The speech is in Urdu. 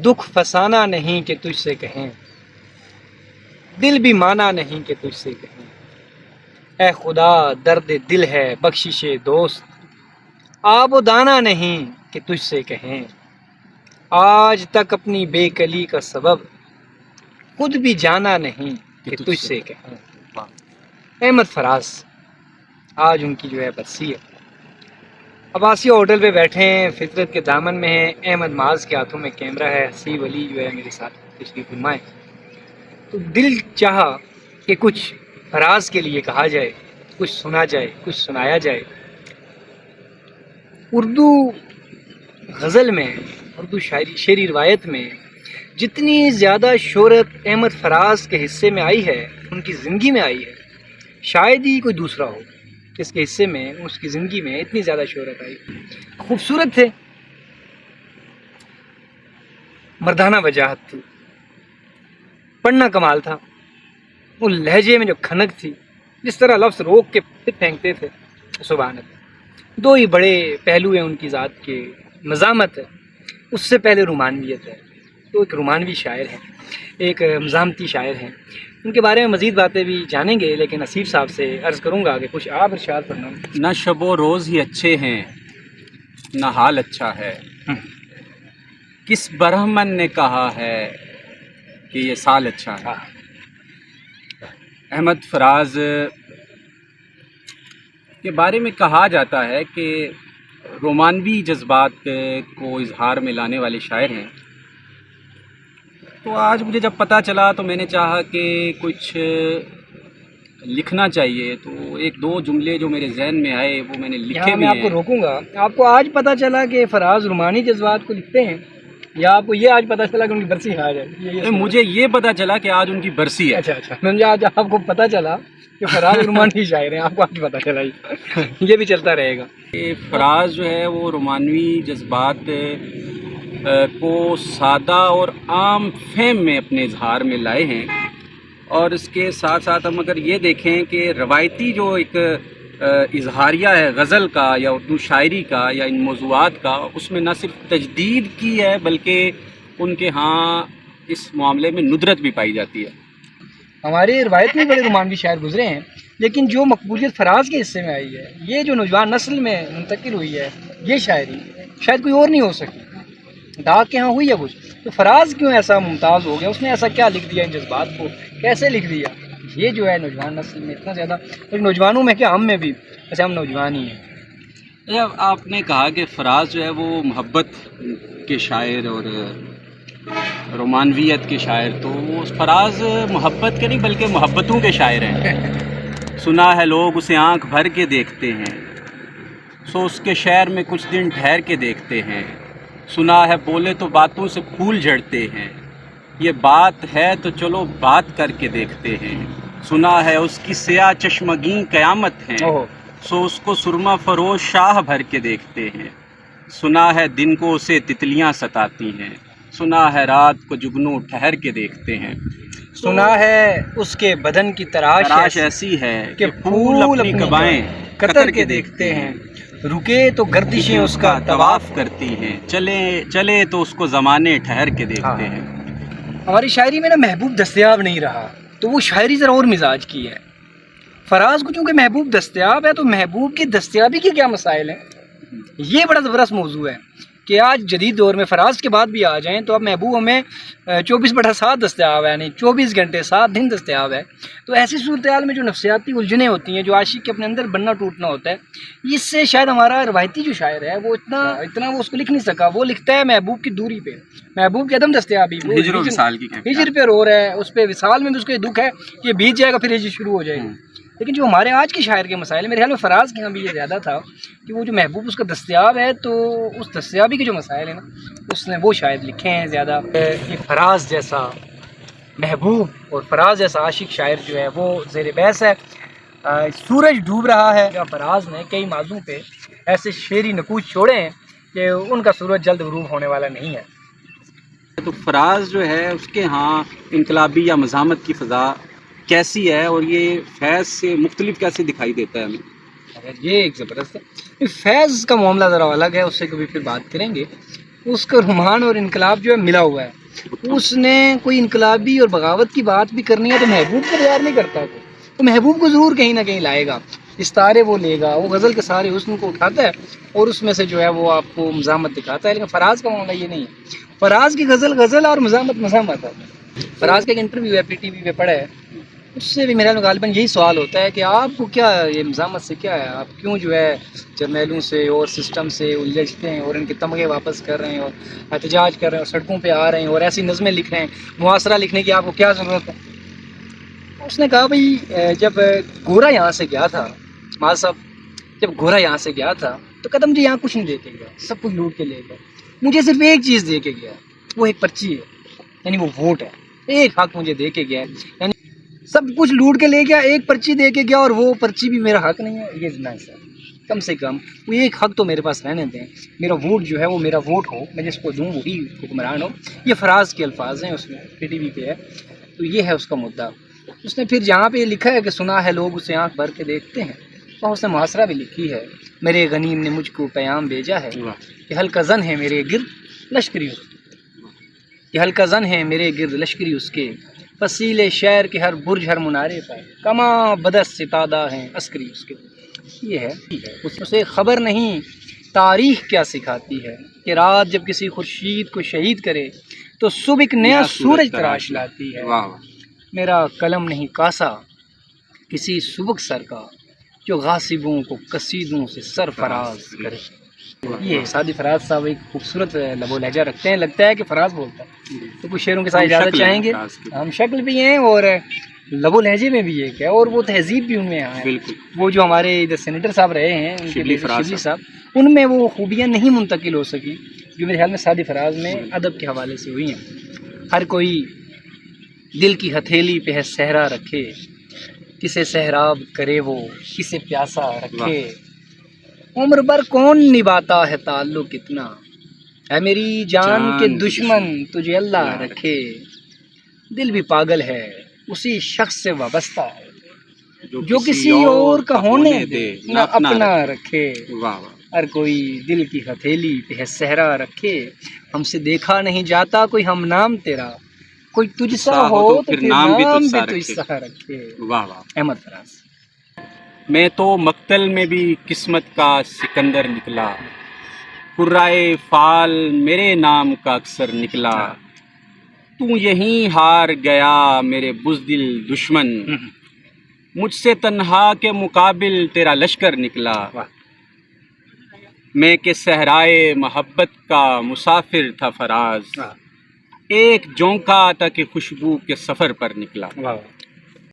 دکھ فسانہ نہیں کہ تجھ سے کہیں، دل بھی مانا نہیں کہ تجھ سے کہیں، اے خدا درد دل ہے بخشش دوست، آب و دانہ نہیں کہ تجھ سے کہیں، آج تک اپنی بے کلی کا سبب خود بھی جانا نہیں کہ تجھ سے کہیں۔ احمد فراز، آج ان کی جو ہے برسی ہے۔ عباسیہ ہوٹل پہ بیٹھے ہیں، فطرت کے دامن میں ہیں، احمد معاذ کے ہاتھوں میں کیمرہ ہے، حسیب علی جو ہے میرے ساتھ تشریف فرمائے۔ تو دل چاہا کہ کچھ فراز کے لیے کہا جائے، کچھ سنا جائے، کچھ سنایا جائے۔ اردو غزل میں، اردو شعری روایت میں جتنی زیادہ شہرت احمد فراز کے حصے میں آئی ہے، ان کی زندگی میں آئی ہے، شاید ہی کوئی دوسرا ہو اس کے حصے میں، اس کی زندگی میں اتنی زیادہ شہرت آئی۔ خوبصورت تھے، مردانہ وجاہت تھی، پڑھنا کمال تھا، وہ لہجے میں جو کھنک تھی، جس طرح لفظ روک کے پھر پھینکتے تھے، سبحان اللہ۔ دو ہی بڑے پہلو ہیں ان کی ذات کے، مزاحمت ہے، اس سے پہلے رومانویت ہے۔ تو ایک رومانوی شاعر ہیں، ایک مزاحمتی شاعر ہیں، ان کے بارے میں مزید باتیں بھی جانیں گے، لیکن اسیف صاحب سے عرض کروں گا کہ کچھ آپ ارشاد فرمائیں۔ نہ شب و روز ہی اچھے ہیں، نہ حال اچھا ہے، کس برہمن نے کہا ہے کہ یہ سال اچھا ہے۔ احمد فراز کے بارے میں کہا جاتا ہے کہ رومانوی جذبات کو اظہار میں لانے والے شاعر ہیں۔ تو آج مجھے جب پتہ چلا تو میں نے چاہا کہ کچھ لکھنا چاہیے، تو ایک دو جملے جو میرے ذہن میں آئے وہ میں نے لکھے بھی میں آپ کو ہیں۔ روکوں گا، آپ کو آج پتہ چلا کہ فراز رومانی جذبات کو لکھتے ہیں، یا آپ کو یہ آج پتہ چلا کہ ان کی برسی آج ہے؟ مجھے یہ پتہ چلا کہ آج ان کی برسی ہے۔ اچھا، مجھے آج آپ کو پتہ چلا کہ فراز رومانی شاعر ہیں، آپ کو آج پتہ چلا، یہ بھی چلتا رہے گا۔ فراز جو ہے وہ رومانوی جذبات کو سادہ اور عام فہم میں اپنے اظہار میں لائے ہیں، اور اس کے ساتھ ساتھ ہم اگر یہ دیکھیں کہ روایتی جو ایک اظہاریہ ہے غزل کا یا اردو شاعری کا یا ان موضوعات کا، اس میں نہ صرف تجدید کی ہے بلکہ ان کے ہاں اس معاملے میں ندرت بھی پائی جاتی ہے۔ ہمارے روایت میں بڑے رومانوی شاعر گزرے ہیں، لیکن جو مقبولیت فراز کے حصے میں آئی ہے، یہ جو نوجوان نسل میں منتقل ہوئی ہے، یہ شاعری شاید کوئی اور نہیں ہو سکی۔ ڈاک کے ہاں ہوئی ہے کچھ، تو فراز کیوں ایسا ممتاز ہو گیا؟ اس نے ایسا کیا لکھ دیا ان جذبات کو، کیسے لکھ دیا؟ یہ جو ہے نوجوان نسل میں اتنا زیادہ، نوجوانوں میں کیا ہم میں بھی، ایسے ہم نوجوان ہی ہیں۔ جب آپ نے کہا کہ فراز جو ہے وہ محبت کے شاعر اور رومانویت کے شاعر، تو وہ فراز محبت کے نہیں بلکہ محبتوں کے شاعر ہیں۔ سنا ہے لوگ اسے آنکھ بھر کے دیکھتے ہیں، سو اس کے شعر میں کچھ دن ٹھہر کے دیکھتے ہیں۔ سنا ہے بولے تو باتوں سے پھول جھڑتے ہیں، یہ بات ہے تو چلو بات کر کے دیکھتے ہیں۔ سنا ہے اس کی سیاہ چشمگیں قیامت ہیں، سو اس کو سرما فروش شاہ بھر کے دیکھتے ہیں۔ سنا ہے دن کو اسے تتلیاں ستاتی ہیں، سنا ہے رات کو جگنو ٹھہر کے دیکھتے ہیں۔ سنا ہے اس کے بدن کی تراش ایسی ہے کہ پھول اپنی قبائیں قطر کے دیکھتے ہیں۔ رکے تو گردشیں اس کا طواف کرتی ہیں، چلے تو اس کو زمانے ٹھہر کے دیکھتے ہیں۔ ہماری شاعری میں نا محبوب دستیاب نہیں رہا، تو وہ شاعری ذرا اور مزاج کی ہے۔ فراز کو چونکہ محبوب دستیاب ہے، تو محبوب کی دستیابی کے کیا مسائل ہیں؟ یہ بڑا زبردست موضوع ہے کہ آج جدید دور میں فراز کے بعد بھی آ جائیں تو اب محبوب ہمیں 24/7 دستیاب ہے، یعنی 24 گھنٹے 7 دن دستیاب ہے۔ تو ایسی صورتحال میں جو نفسیاتی الجھنیں ہوتی ہیں، جو عاشق کے اپنے اندر بننا ٹوٹنا ہوتا ہے، اس سے شاید ہمارا روایتی جو شاعر ہے وہ اتنا وہ اس کو لکھ نہیں سکا۔ وہ لکھتا ہے محبوب کی دوری پہ، محبوب کی عدم دستیابی، ہجر و وصال کی ہجر پہ رو رہا ہے، اس پہ وصال میں بھی اس کو دکھ ہے کہ بیت جائے گا، پھر ہجر شروع ہو جائے گی۔ لیکن جو ہمارے آج کے شاعر کے مسائل ہیں، میرے خیال میں فراز کے یہاں بھی یہ زیادہ تھا کہ وہ جو محبوب اس کا دستیاب ہے، تو اس دستیابی کے جو مسائل ہیں نا، اس نے وہ شاید لکھے ہیں زیادہ۔ یہ فراز جیسا محبوب اور فراز جیسا عاشق شاعر جو ہے وہ زیر بحث ہے۔ سورج ڈوب رہا ہے، فراز نے کئی موضوع پہ ایسے شعری نقوش چھوڑے ہیں کہ ان کا سورج جلد غروب ہونے والا نہیں ہے۔ تو فراز جو ہے اس کے ہاں انقلابی یا مزاحمت کی فضا کیسی ہے، اور یہ فیض سے مختلف کیسے دکھائی دیتا ہے ہمیں؟ یہ ایک زبردست ہے۔ فیض کا معاملہ ذرا الگ ہے، اس سے کبھی پھر بات کریں گے۔ اس کا رومان اور انقلاب جو ہے ملا ہوا ہے. اس نے کوئی انقلابی اور بغاوت کی بات بھی کرنی ہے تو محبوب کو تیار نہیں کرتا ہے. تو محبوب کو ضرور کہیں نہ کہیں لائے گا، استارے وہ لے گا، وہ غزل کے سارے حسن کو اٹھاتا ہے اور اس میں سے جو ہے وہ آپ کو مزاحمت دکھاتا ہے. لیکن فراز کا معاملہ یہ نہیں ہے. فراز کی غزل غزل اور مزاحمت مزاحمت ہے. فراز کا ایک انٹرویو ہے PTV پہ پڑھا ہے، اس سے بھی میرا غالباً یہی سوال ہوتا ہے کہ آپ کو کیا یہ مزاحمت سے کیا ہے، آپ کیوں جو ہے جرنیلوں سے اور سسٹم سے الجھتے ہیں اور ان کے تمغے واپس کر رہے ہیں اور احتجاج کر رہے ہیں اور سڑکوں پہ آ رہے ہیں اور ایسی نظمیں لکھ رہے ہیں، معاصرہ لکھنے کی آپ کو کیا ضرورت ہے. اس نے کہا بھائی جب گورا یہاں سے گیا تھا، ماں صاحب جب گورا یہاں سے گیا تھا تو قدم جی یہاں کچھ نہیں دے کے گیا، سب کچھ لوٹ کے لے گیا. مجھے صرف ایک چیز دے کے گیا، وہ ایک پرچی ہے، یعنی وہ ووٹ ہے. ایک حق مجھے دے کے گیا ہے، یعنی سب کچھ لوٹ کے لے گیا، ایک پرچی دے کے گیا اور وہ پرچی بھی میرا حق نہیں ہے. یہ نہ سر، کم سے کم وہ ایک حق تو میرے پاس رہنے دیں. میرا ووٹ جو ہے وہ میرا ووٹ ہو، میں جس کو دوں وہی حکمران ہو. یہ فراز کے الفاظ ہیں، اس میں PTV پہ ہے. تو یہ ہے اس کا مدعا. اس نے پھر جہاں پہ یہ لکھا ہے کہ سنا ہے لوگ اسے آنکھ بھر کے دیکھتے ہیں، وہاں اس نے محاصرہ بھی لکھی ہے. میرے غنیم نے مجھ کو پیام بھیجا ہے کہ ہلکا زن ہے میرے گرد لشکری اس کہ ہلکا زن ہے میرے گرد لشکری اس کے، فصیل شہر کے ہر برج ہر منارے پر کما بدس ستادہ ہیں عسکری اس کے. یہ ہے اسے خبر نہیں تاریخ کیا سکھاتی ہے کہ رات جب کسی خورشید کو شہید کرے تو صبح ایک نیا سورج تراش لاتی ہے. میرا قلم نہیں کاسا کسی سبک سر کا جو غاصبوں کو قصیدوں سے سرفراز کرے. یہ سعدی فراز صاحب ایک خوبصورت لب و لہجہ رکھتے ہیں، لگتا ہے کہ فراز بولتا ہے. تو کچھ شعروں کے ساتھ اجازت چاہیں گے. ہم شکل بھی ہیں اور لب و لہجے میں بھی ایک ہے اور وہ تہذیب بھی ان میں ہے. وہ جو ہمارے ادھر سینیٹر صاحب رہے ہیں شبلی صاحب، ان میں وہ خوبیاں نہیں منتقل ہو سکی جو میرے خیال میں سعدی فراز میں ادب کے حوالے سے ہوئی ہیں. ہر کوئی دل کی ہتھیلی پہ ہے صحرا رکھے، کسے سہراب کرے وہ کسے پیاسا رکھے. عمر بھر کون نبھاتا ہے تعلق اتنا، ہے میری جان کے دشمن تجھے اللہ رکھے. دل بھی پاگل ہے اسی شخص سے وابستہ ہے جو کسی اور کا ہونے دے نہ اپنا رکھے. ہر کوئی دل کی ہتھیلی پہ ہے صحرا رکھے، ہم سے دیکھا نہیں جاتا کوئی ہم نام تیرا، کوئی تجھ سا ہو تو پھر نام بھی تجھ سا رکھے. احمد فراز. میں تو مقتل میں بھی قسمت کا سکندر نکلا، قرائے فال میرے نام کا اکثر نکلا. تو یہیں ہار گیا میرے بزدل دشمن، مجھ سے تنہا کے مقابل تیرا لشکر نکلا. میں کہ صحرائے محبت کا مسافر تھا فراز، ایک جونکا تھا کہ خوشبو کے سفر پر نکلا.